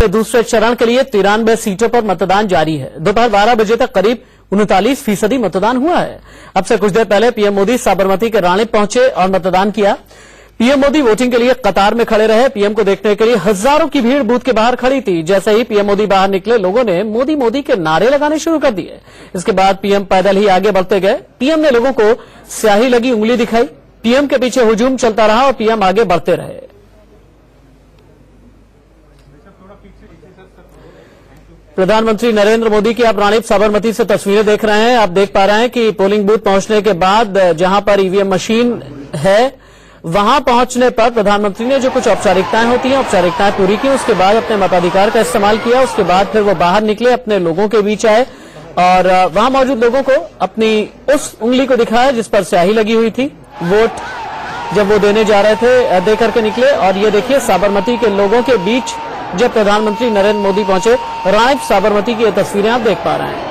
दूसरे चरण के लिए 93 सीटों पर मतदान जारी है। दोपहर 12 बजे तक करीब 39% मतदान हुआ है। अब से कुछ देर पहले पीएम मोदी साबरमती के रानीप पहुंचे और मतदान किया। पीएम मोदी वोटिंग के लिए कतार में खड़े रहे। पीएम को देखने के लिए हजारों की भीड़ बूथ के बाहर खड़ी थी। जैसे ही पीएम मोदी बाहर निकले, लोगों ने मोदी मोदी के नारे लगाने शुरू कर दिए। इसके बाद पीएम पैदल ही आगे बढ़ते गए। पीएम ने लोगों को स्याही लगी उंगली दिखाई। पीएम के पीछे हुजूम चलता रहा और पीएम आगे बढ़ते रहे। प्रधानमंत्री नरेंद्र मोदी की आप रानीप साबरमती से तस्वीरें देख रहे हैं। आप देख पा रहे हैं कि पोलिंग बूथ पहुंचने के बाद जहां पर ईवीएम मशीन है, वहां पहुंचने पर प्रधानमंत्री ने जो कुछ औपचारिकताएं होती हैं, औपचारिकताएं पूरी की। उसके बाद अपने मताधिकार का इस्तेमाल किया। उसके बाद फिर वो बाहर निकले, अपने लोगों के बीच आए और वहां मौजूद लोगों को अपनी उस उंगली को दिखाया जिस पर स्याही लगी हुई थी। वोट जब वो देने जा रहे थे, दे करके निकले। और ये देखिए, साबरमती के लोगों के बीच जब प्रधानमंत्री नरेंद्र मोदी पहुंचे, रानीप साबरमती की ये तस्वीरें आप देख पा रहे हैं।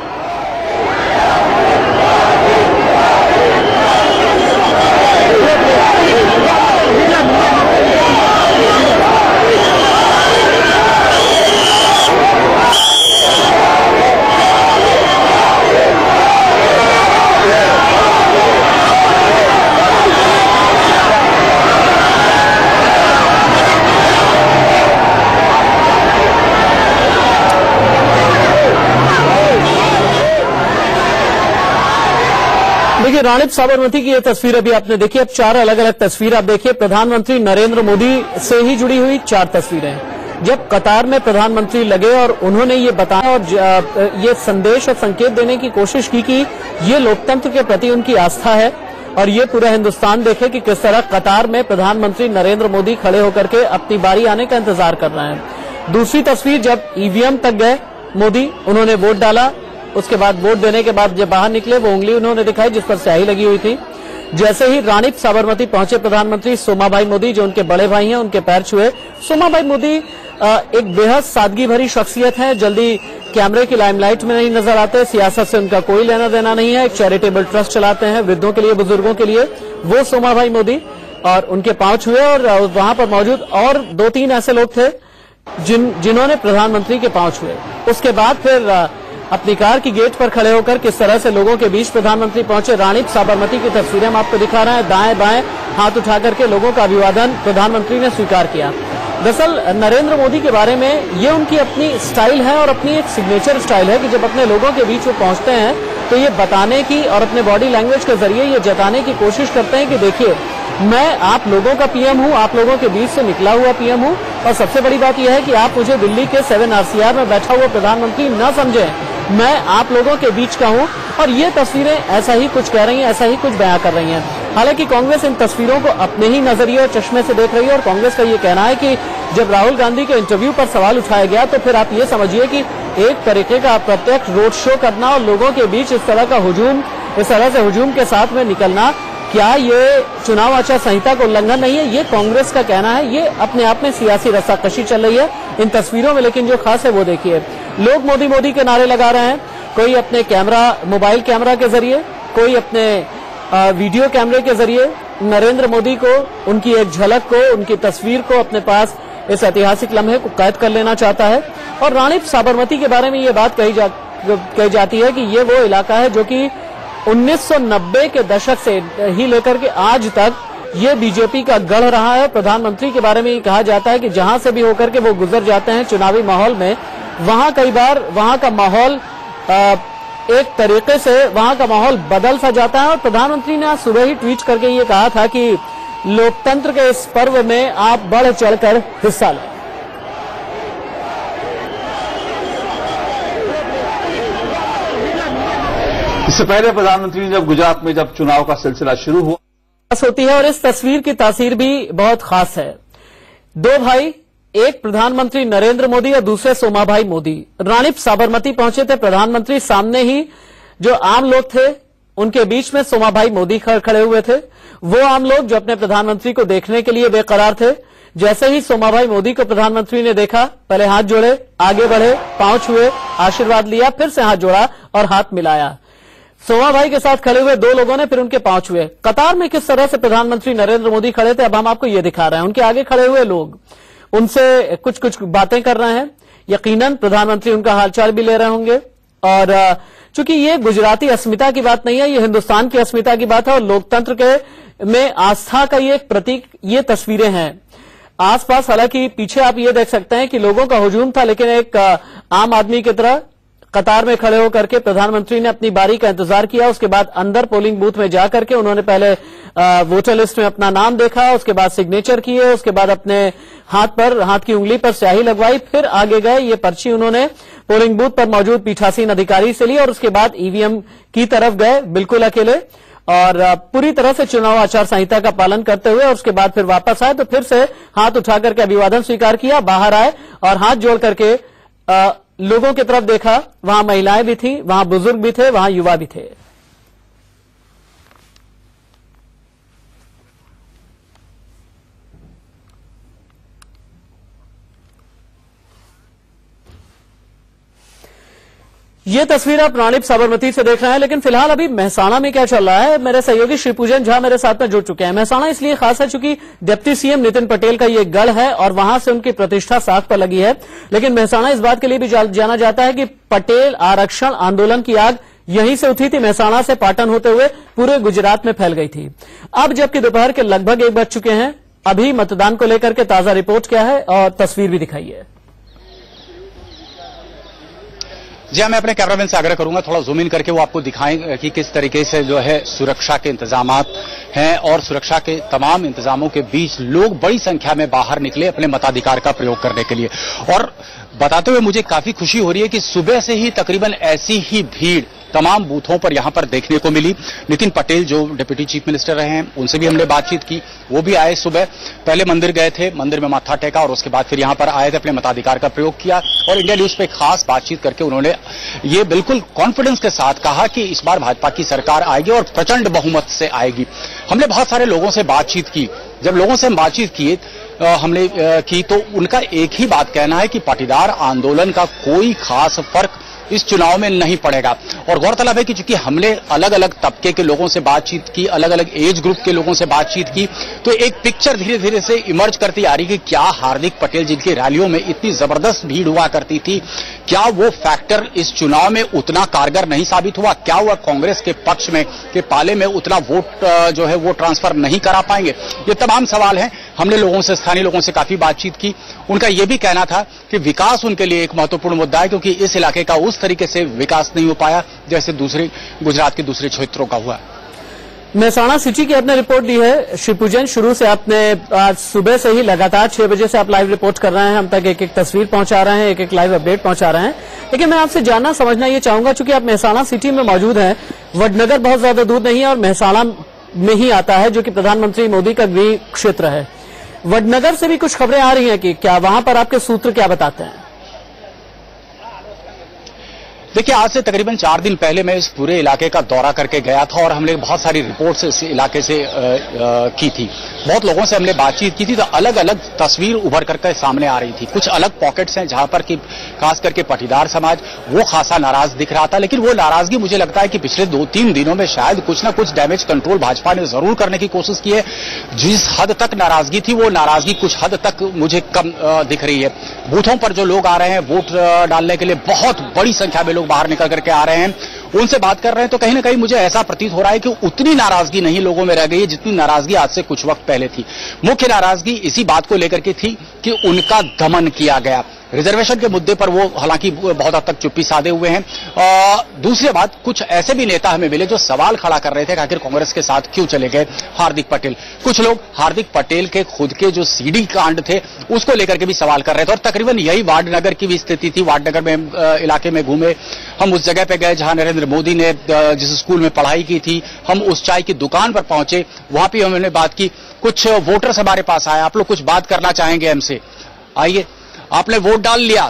देखिए, रानीप साबरमती की ये तस्वीर अभी आपने देखी। अब 4 अलग अलग तस्वीर आप देखिए। प्रधानमंत्री नरेंद्र मोदी से ही जुड़ी हुई 4 तस्वीरें। जब कतार में प्रधानमंत्री लगे और उन्होंने ये बताया और ये संदेश और संकेत देने की कोशिश की कि ये लोकतंत्र के प्रति उनकी आस्था है और ये पूरा हिंदुस्तान देखे कि किस तरह कतार में प्रधानमंत्री नरेंद्र मोदी खड़े होकर के अपनी बारी आने का इंतजार कर रहे हैं। दूसरी तस्वीर, जब ईवीएम तक गए मोदी, उन्होंने वोट डाला। उसके बाद वोट देने के बाद जब बाहर निकले, वो उंगली उन्होंने दिखाई जिस पर स्याही लगी हुई थी। जैसे ही रानीप साबरमती पहुंचे प्रधानमंत्री, सोमाबाई मोदी जो उनके बड़े भाई हैं, उनके पैर छुए। सोमाबाई मोदी एक बेहद सादगी भरी शख्सियत है। जल्दी कैमरे की लाइमलाइट में नहीं नजर आते। सियासत से उनका कोई लेना देना नहीं है। एक चैरिटेबल ट्रस्ट चलाते हैं वृद्धों के लिए, बुजुर्गों के लिए। वो सोमाबाई मोदी और उनके पांव छुए और वहां पर मौजूद और 2-3 ऐसे लोग थे जिन्होंने प्रधानमंत्री के पांव छुए। उसके बाद फिर अपनी कार की गेट पर खड़े होकर किस तरह से लोगों के बीच प्रधानमंत्री पहुंचे। रानीप साबरमती की तस्वीरें हम आपको दिखा रहे हैं। दाएं बाएं हाथ उठा करके लोगों का अभिवादन प्रधानमंत्री ने स्वीकार किया। दरअसल नरेंद्र मोदी के बारे में ये उनकी अपनी स्टाइल है और अपनी एक सिग्नेचर स्टाइल है कि जब अपने लोगों के बीच वो पहुंचते हैं तो ये बताने की और अपने बॉडी लैंग्वेज के जरिए ये जताने की कोशिश करते हैं कि देखिए, मैं आप लोगों का पीएम हूं, आप लोगों के बीच से निकला हुआ पीएम हूं। और सबसे बड़ी बात यह है कि आप मुझे दिल्ली के 7 RCR में बैठा हुआ प्रधानमंत्री न समझें, मैं आप लोगों के बीच का हूं। और ये तस्वीरें ऐसा ही कुछ कह रही हैं, ऐसा ही कुछ बयां कर रही हैं। हालांकि कांग्रेस इन तस्वीरों को अपने ही नजरिए और चश्मे से देख रही है और कांग्रेस का ये कहना है कि जब राहुल गांधी के इंटरव्यू पर सवाल उठाया गया तो फिर आप ये समझिए कि एक तरीके का अप्रत्यक्ष रोड शो करना और लोगों के बीच इस तरह से हुजूम के साथ में निकलना, क्या ये चुनाव आचार संहिता का उल्लंघन नहीं है? ये कांग्रेस का कहना है। ये अपने आप में सियासी रस्साकशी चल रही है इन तस्वीरों में। लेकिन जो खास है वो देखिए, लोग मोदी मोदी के नारे लगा रहे हैं। कोई अपने मोबाइल कैमरा के जरिए, कोई अपने वीडियो कैमरे के जरिए नरेंद्र मोदी को, उनकी एक झलक को, उनकी तस्वीर को अपने पास इस ऐतिहासिक लम्हे को कैद कर लेना चाहता है। और रानीप साबरमती के बारे में ये बात कही जाती है कि ये वो इलाका है जो कि 1990 के दशक से ही लेकर के आज तक ये बीजेपी का गढ़ रहा है। प्रधानमंत्री के बारे में ये कहा जाता है कि जहां से भी होकर के वो गुजर जाते हैं चुनावी माहौल में, वहां कई बार वहां का माहौल एक तरीके से वहां का माहौल बदल सा जाता है। और प्रधानमंत्री ने आज सुबह ही ट्वीट करके ये कहा था कि लोकतंत्र के इस पर्व में आप बढ़ चढ़कर हिस्सा लें। इससे पहले प्रधानमंत्री ने जब गुजरात में जब चुनाव का सिलसिला शुरू हुआ होती है और इस तस्वीर की तासीर भी बहुत खास है। 2 भाई, एक प्रधानमंत्री नरेंद्र मोदी और दूसरे सोमाबाई मोदी रानीप साबरमती पहुंचे थे। प्रधानमंत्री सामने ही जो आम लोग थे उनके बीच में सोमाबाई मोदी खड़े हुए थे। वो आम लोग जो अपने प्रधानमंत्री को देखने के लिए बेकरार थे। जैसे ही सोमाबाई मोदी को प्रधानमंत्री ने देखा, पहले हाथ जोड़े, आगे बढ़े, पांव छुए, आशीर्वाद लिया, फिर से हाथ जोड़ा और हाथ मिलाया। सोमाबाई के साथ खड़े हुए 2 लोगों ने फिर उनके पांव छुए। कतार में किस तरह से प्रधानमंत्री नरेंद्र मोदी खड़े थे, अब हम आपको ये दिखा रहे हैं। उनके आगे खड़े हुए लोग उनसे कुछ बातें कर रहे हैं। यकीनन प्रधानमंत्री उनका हालचाल भी ले रहे होंगे। और चूंकि ये गुजराती अस्मिता की बात नहीं है, ये हिंदुस्तान की अस्मिता की बात है और लोकतंत्र के में आस्था का ये एक प्रतीक ये तस्वीरें हैं। आसपास हालांकि पीछे आप ये देख सकते हैं कि लोगों का हुजूम था, लेकिन एक आम आदमी की तरह कतार में खड़े होकर के प्रधानमंत्री ने अपनी बारी का इंतजार किया। उसके बाद अंदर पोलिंग बूथ में जाकर के उन्होंने पहले वोटर लिस्ट में अपना नाम देखा, उसके बाद सिग्नेचर किए, उसके बाद अपने हाथ की उंगली पर स्याही लगवाई, फिर आगे गए। ये पर्ची उन्होंने पोलिंग बूथ पर मौजूद पीठासीन अधिकारी से ली और उसके बाद ईवीएम की तरफ गए बिल्कुल अकेले और पूरी तरह से चुनाव आचार संहिता का पालन करते हुए। और उसके बाद फिर वापस आए तो फिर से हाथ उठा करके अभिवादन स्वीकार किया, बाहर आए और हाथ जोड़ करके लोगों की तरफ देखा। वहां महिलाएं भी थी, वहां बुजुर्ग भी थे, वहां युवा भी थे। ये तस्वीर आप रानीप साबरमती से देख रहे हैं, लेकिन फिलहाल अभी मेहसाणा में क्या चल रहा है, मेरे सहयोगी शिवपूजन झा मेरे साथ में जुड़ चुके हैं। मेहसाणा इसलिए खास है चूंकि डिप्टी सीएम नितिन पटेल का ये गढ़ है और वहां से उनकी प्रतिष्ठा साख पर लगी है। लेकिन मेहसाणा इस बात के लिए भी जाना जाता है कि पटेल आरक्षण आंदोलन की आग यहीं से उठी थी, मेहसाणा से पाटन होते हुए पूरे गुजरात में फैल गई थी। अब जबकि दोपहर के लगभग 1 बज चुके हैं, अभी मतदान को लेकर के ताजा रिपोर्ट क्या है और तस्वीर भी दिखाइए। जी हाँ, मैं अपने कैमरामैन से आग्रह करूंगा थोड़ा जूम इन करके वो आपको दिखाएं कि किस तरीके से जो है सुरक्षा के इंतजामात हैं और सुरक्षा के तमाम इंतजामों के बीच लोग बड़ी संख्या में बाहर निकले अपने मताधिकार का प्रयोग करने के लिए। और बताते हुए मुझे काफी खुशी हो रही है कि सुबह से ही तकरीबन ऐसी ही भीड़ तमाम बूथों पर यहां पर देखने को मिली। नितिन पटेल जो डिप्टी चीफ मिनिस्टर रहे हैं, उनसे भी हमने बातचीत की, वो भी आए। सुबह पहले मंदिर गए थे, मंदिर में माथा टेका और उसके बाद फिर यहां पर आए थे, अपने मताधिकार का प्रयोग किया और इंडिया न्यूज पे खास बातचीत करके उन्होंने ये बिल्कुल कॉन्फिडेंस के साथ कहा कि इस बार भाजपा की सरकार आएगी और प्रचंड बहुमत से आएगी। हमने बहुत सारे लोगों से बातचीत की। जब लोगों से बातचीत की तो उनका एक ही बात कहना है कि पाटीदार आंदोलन का कोई खास फर्क इस चुनाव में नहीं पड़ेगा। और गौरतलब है कि चूंकि हमने अलग अलग तबके के लोगों से बातचीत की, अलग अलग एज ग्रुप के लोगों से बातचीत की, तो एक पिक्चर धीरे धीरे से इमर्ज करती आ रही कि क्या हार्दिक पटेल जिनकी रैलियों में इतनी जबरदस्त भीड़ हुआ करती थी, क्या वो फैक्टर इस चुनाव में उतना कारगर नहीं साबित हुआ? क्या वह कांग्रेस के पक्ष में के पाले में उतना वोट जो है वो ट्रांसफर नहीं करा पाएंगे? ये तमाम सवाल हैं। हमने लोगों से, स्थानीय लोगों से काफी बातचीत की। उनका यह भी कहना था कि विकास उनके लिए एक महत्वपूर्ण मुद्दा है, क्योंकि इस इलाके का उस तरीके से विकास नहीं हो पाया जैसे दूसरे गुजरात के दूसरे क्षेत्रों का हुआ। मेहसाणा सिटी की आपने रिपोर्ट दी है शिवपूजन, शुरू से आपने आज सुबह से ही लगातार 6 बजे से आप लाइव रिपोर्ट कर रहे हैं, हम तक एक एक तस्वीर पहुंचा रहे हैं, एक एक लाइव अपडेट पहुंचा रहे हैं। लेकिन मैं आपसे जानना समझना ये चाहूंगा, चूंकि आप मेहसाणा सिटी में मौजूद हैं, वडनगर बहुत ज्यादा दूर नहीं है और मेहसाणा में ही आता है जो कि प्रधानमंत्री मोदी का गृह क्षेत्र है। वडनगर से भी कुछ खबरें आ रही हैं कि क्या वहां पर आपके सूत्र क्या बताते हैं? देखिए, आज से तकरीबन 4 दिन पहले मैं इस पूरे इलाके का दौरा करके गया था और हमने बहुत सारी रिपोर्ट्स इस इलाके से की थी। बहुत लोगों से हमने बातचीत की थी तो अलग अलग तस्वीर उभर करके सामने आ रही थी। कुछ अलग पॉकेट्स हैं जहां पर कि खास करके पाटीदार समाज वो खासा नाराज दिख रहा था, लेकिन वो नाराजगी मुझे लगता है कि पिछले 2-3 दिनों में शायद कुछ ना कुछ डैमेज कंट्रोल भाजपा ने जरूर करने की कोशिश की है। जिस हद तक नाराजगी थी वो नाराजगी कुछ हद तक मुझे कम दिख रही है। बूथों पर जो लोग आ रहे हैं वोट डालने के लिए, बहुत बड़ी संख्या में लोग बाहर निकल करके आ रहे हैं, उनसे बात कर रहे हैं तो कहीं ना कहीं मुझे ऐसा प्रतीत हो रहा है कि उतनी नाराजगी नहीं लोगों में रह गई है जितनी नाराजगी आज से कुछ वक्त पहले थी। मुख्य नाराजगी इसी बात को लेकर के थी कि उनका दमन किया गया। रिजर्वेशन के मुद्दे पर वो हालांकि बहुत हद तक चुप्पी साधे हुए हैं। दूसरी बात, कुछ ऐसे भी नेता हमें मिले जो सवाल खड़ा कर रहे थे कि आखिर कांग्रेस के साथ क्यों चले गए हार्दिक पटेल। कुछ लोग हार्दिक पटेल के खुद के जो सीडी कांड थे उसको लेकर के भी सवाल कर रहे थे और तकरीबन यही वाडनगर की भी स्थिति थी। वाडनगर में इलाके में घूमे, हम उस जगह पे गए जहां नरेंद्र मोदी ने जिस स्कूल में पढ़ाई की थी, हम उस चाय की दुकान पर पहुंचे, वहां पे हमने बात की। कुछ वोटर्स हमारे पास आए, आप लोग कुछ बात करना चाहेंगे हमसे? आइए। आपने वोट डाल लिया?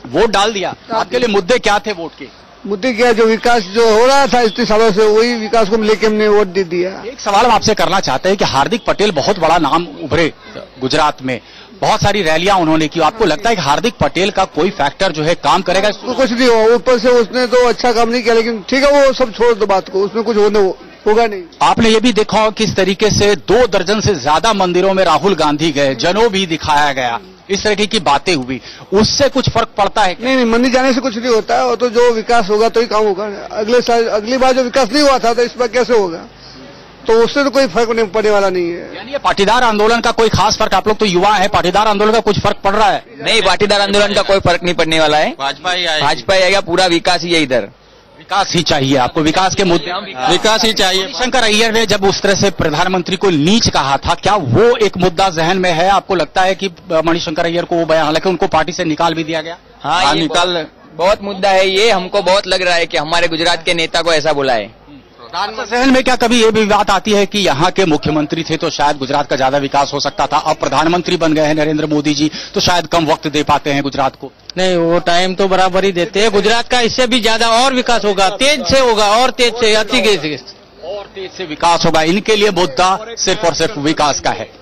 वोट डाल दिया। आपके लिए मुद्दे क्या थे वोट के? मुद्दे क्या, जो विकास जो हो रहा था इतने सालों से, वही विकास को लेकर हमने वोट दे दिया। एक सवाल हम आपसे करना चाहते हैं कि हार्दिक पटेल बहुत बड़ा नाम उभरे गुजरात में, बहुत सारी रैलियां उन्होंने की। आपको लगता है कि हार्दिक पटेल का कोई फैक्टर जो है काम करेगा? कुछ नहीं हुआ, ऊपर से उसने तो अच्छा काम नहीं किया, लेकिन ठीक है वो सब छोड़ दो बात को, उसमें कुछ होगा नहीं। आपने ये भी देखा किस तरीके से 2 दर्जन से ज्यादा मंदिरों में राहुल गांधी गए, जनों भी दिखाया गया। इस तरह की बातें हुई, उससे कुछ फर्क पड़ता है? नहीं, मंदिर जाने से कुछ नहीं होता है, और तो जो विकास होगा तो ही काम होगा। अगले साल, अगली बार जो विकास नहीं हुआ था तो इस बार कैसे होगा, तो उससे तो कोई फर्क नहीं पड़ने वाला नहीं है। यानी ये पाटीदार आंदोलन का कोई खास फर्क, आप लोग तो युवा हैं, पाटीदार आंदोलन का कुछ फर्क पड़ रहा है? नहीं, पाटीदार आंदोलन का कोई फर्क नहीं पड़ने वाला है। भाजपा ही आएगा, पूरा विकास ही है इधर। विकास ही चाहिए आपको, विकास के मुद्दे, विकास ही चाहिए। मणिशंकर अय्यर ने जब उस तरह से प्रधानमंत्री को नीच कहा था, क्या वो एक मुद्दा जहन में है? आपको लगता है कि मणिशंकर अय्यर को वो बयान, हालांकि उनको पार्टी से निकाल भी दिया गया? हाँ, निकाल बहुत मुद्दा है ये। हमको बहुत लग रहा है कि हमारे गुजरात के नेता को ऐसा बोला है। जहन में क्या कभी ये भी बात आती है कि यहाँ के मुख्यमंत्री थे तो शायद गुजरात का ज्यादा विकास हो सकता था, अब प्रधानमंत्री बन गए हैं नरेंद्र मोदी जी तो शायद कम वक्त दे पाते हैं गुजरात को? नहीं, वो टाइम तो बराबर ही देते हैं। गुजरात का इससे भी ज्यादा और विकास होगा, तेज से होगा, और तेज से, अति तेज से विकास होगा। इनके लिए मुद्दा सिर्फ और सिर्फ विकास का है।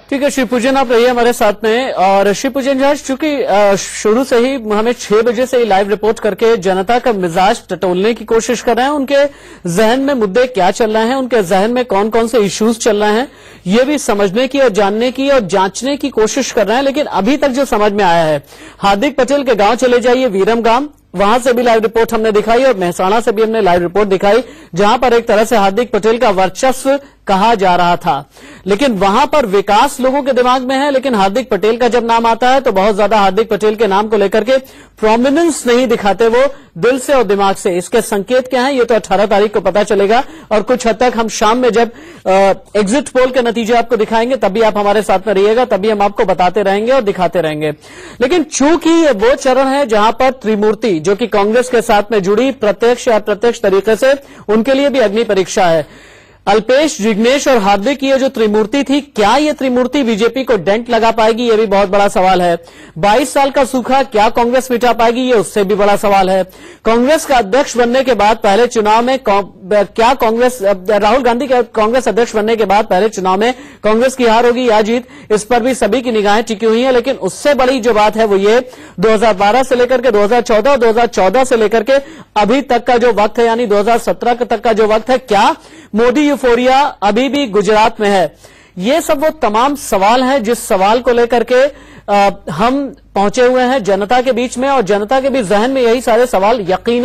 ठीक है शिवपूजन, आप रहिए हमारे साथ में। और शिवपूजन जी, चूंकि शुरू से ही हमें 6 बजे से ही लाइव रिपोर्ट करके जनता का मिजाज टटोलने की कोशिश कर रहे हैं, उनके जहन में मुद्दे क्या चल रहे हैं, उनके जहन में कौन कौन से इश्यूज चल रहे हैं, ये भी समझने की और जानने की और जांचने की कोशिश कर रहे हैं। लेकिन अभी तक जो समझ में आया है, हार्दिक पटेल के गांव चले जाइए, वीरमगाम, वहां से भी लाइव रिपोर्ट हमने दिखाई और मेहसाणा से भी हमने लाइव रिपोर्ट दिखाई, जहां पर एक तरह से हार्दिक पटेल का वर्चस्व कहा जा रहा था। लेकिन वहां पर विकास लोगों के दिमाग में है, लेकिन हार्दिक पटेल का जब नाम आता है तो बहुत ज्यादा हार्दिक पटेल के नाम को लेकर के प्रोमिनेंस नहीं दिखाते वो दिल से और दिमाग से। इसके संकेत क्या है, ये तो 18 तारीख को पता चलेगा, और कुछ हद तक हम शाम में जब एग्जिट पोल के नतीजे आपको दिखाएंगे तभी आप हमारे साथ में रहिएगा, तभी हम आपको बताते रहेंगे और दिखाते रहेंगे। लेकिन चूंकि ये वो चरण है जहां पर त्रिमूर्ति, जो कि कांग्रेस के साथ में जुड़ी, प्रत्यक्ष या अप्रत्यक्ष तरीके से उनके लिए भी अग्नि परीक्षा है। अल्पेश, जिग्नेश और हार्दिक, ये जो त्रिमूर्ति थी, क्या ये त्रिमूर्ति बीजेपी को डेंट लगा पाएगी, ये भी बहुत बड़ा सवाल है। 22 साल का सूखा क्या कांग्रेस मिटा पाएगी, ये उससे भी बड़ा सवाल है। कांग्रेस का अध्यक्ष बनने के बाद पहले चुनाव में क्या कांग्रेस, राहुल गांधी के कांग्रेस अध्यक्ष बनने के बाद पहले चुनाव में कांग्रेस की हार होगी या जीत, इस पर भी सभी की निगाहें टिकी हुई है। लेकिन उससे बड़ी जो बात है वो ये, 2012 से लेकर के 2014 और 2014 से लेकर के अभी तक का जो वक्त है, यानी 2017 तक का जो वक्त है, क्या मोदी यूफोरिया अभी भी गुजरात में है? ये सब वो तमाम सवाल हैं जिस सवाल को लेकर के हम पहुंचे हुए हैं जनता के बीच में, और जनता के भी जहन में यही सारे सवाल यकीन